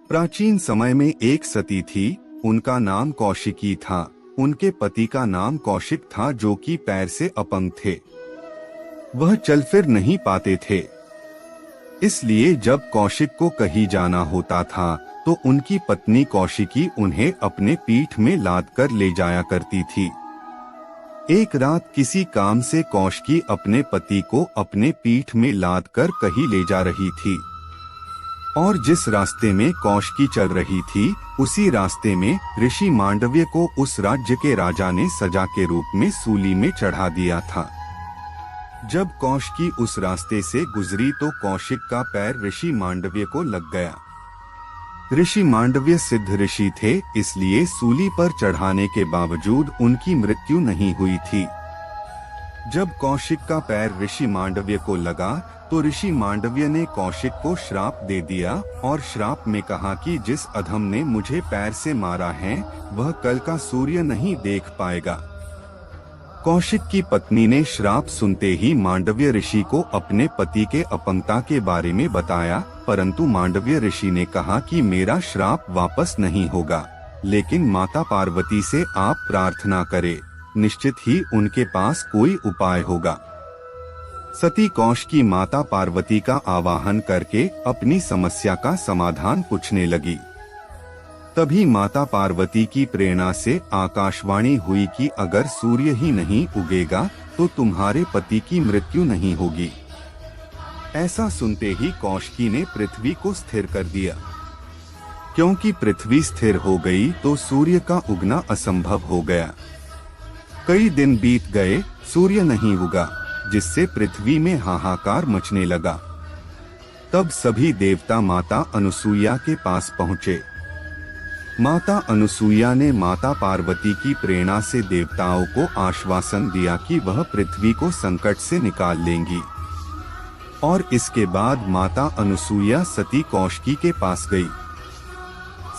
प्राचीन समय में एक सती थी, उनका नाम कौशिकी था। उनके पति का नाम कौशिक था, जो कि पैर से अपंग थे। वह चल फिर नहीं पाते थे। इसलिए जब कौशिक को कहीं जाना होता था तो उनकी पत्नी कौशिकी उन्हें अपने पीठ में लाद कर ले जाया करती थी। एक रात किसी काम से कौशिकी अपने पति को अपने पीठ में लाद कर कहीं ले जा रही थी, और जिस रास्ते में कौशिकी चल रही थी उसी रास्ते में ऋषि मांडव्य को उस राज्य के राजा ने सजा के रूप में सूली में चढ़ा दिया था। जब कौशिकी उस रास्ते से गुजरी तो कौशिक का पैर ऋषि मांडव्य को लग गया। ऋषि मांडव्य सिद्ध ऋषि थे, इसलिए सूली पर चढ़ाने के बावजूद उनकी मृत्यु नहीं हुई थी। जब कौशिक का पैर ऋषि मांडव्य को लगा तो ऋषि मांडव्य ने कौशिक को श्राप दे दिया और श्राप में कहा कि जिस अधम ने मुझे पैर से मारा है वह कल का सूर्य नहीं देख पाएगा। कौशिक की पत्नी ने श्राप सुनते ही मांडव्य ऋषि को अपने पति के अपंगता के बारे में बताया, परंतु मांडव्य ऋषि ने कहा कि मेरा श्राप वापस नहीं होगा, लेकिन माता पार्वती से आप प्रार्थना करें, निश्चित ही उनके पास कोई उपाय होगा। सती कौशिकी माता पार्वती का आवाहन करके अपनी समस्या का समाधान पूछने लगी। तभी माता पार्वती की प्रेरणा से आकाशवाणी हुई कि अगर सूर्य ही नहीं उगेगा तो तुम्हारे पति की मृत्यु नहीं होगी। ऐसा सुनते ही कौशिकी ने पृथ्वी को स्थिर कर दिया। क्योंकि पृथ्वी स्थिर हो गई तो सूर्य का उगना असंभव हो गया। कई दिन बीत गए, सूर्य नहीं उगा, जिससे पृथ्वी में हाहाकार मचने लगा। तब सभी देवता माता अनुसूया के पास पहुँचे। माता अनुसूया ने माता पार्वती की प्रेरणा से देवताओं को आश्वासन दिया कि वह पृथ्वी को संकट से निकाल लेंगी। और इसके बाद माता अनुसूया सती कौशिकी के पास गई।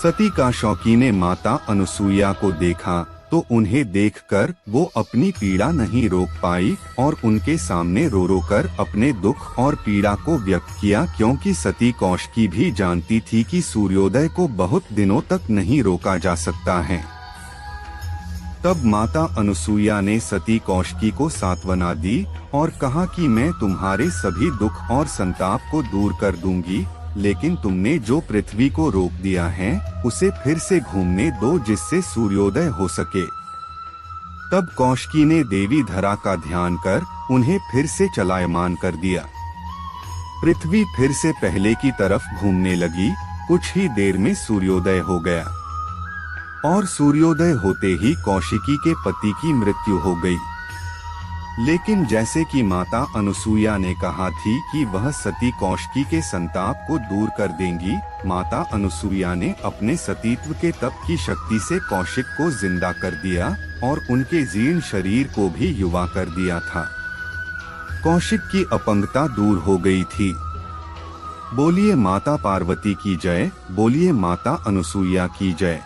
सती का शौकी ने माता अनुसूया को देखा तो उन्हें देखकर वो अपनी पीड़ा नहीं रोक पाई और उनके सामने रो रो कर अपने दुख और पीड़ा को व्यक्त किया, क्योंकि सती कौशिकी भी जानती थी कि सूर्योदय को बहुत दिनों तक नहीं रोका जा सकता है। तब माता अनुसूया ने सती कौशिकी को सांत्वना दी और कहा कि मैं तुम्हारे सभी दुख और संताप को दूर कर दूंगी, लेकिन तुमने जो पृथ्वी को रोक दिया है उसे फिर से घूमने दो, जिससे सूर्योदय हो सके। तब कौशिकी ने देवी धरा का ध्यान कर उन्हें फिर से चलायमान कर दिया। पृथ्वी फिर से पहले की तरफ घूमने लगी। कुछ ही देर में सूर्योदय हो गया और सूर्योदय होते ही कौशिकी के पति की मृत्यु हो गई। लेकिन जैसे कि माता अनुसूया ने कहा थी कि वह सती कौशिकी के संताप को दूर कर देंगी, माता अनुसूया ने अपने सतीत्व के तप की शक्ति से कौशिक को जिंदा कर दिया और उनके जीर्ण शरीर को भी युवा कर दिया था। कौशिक की अपंगता दूर हो गई थी। बोलिए माता पार्वती की जय, बोलिए माता अनुसूया की जय।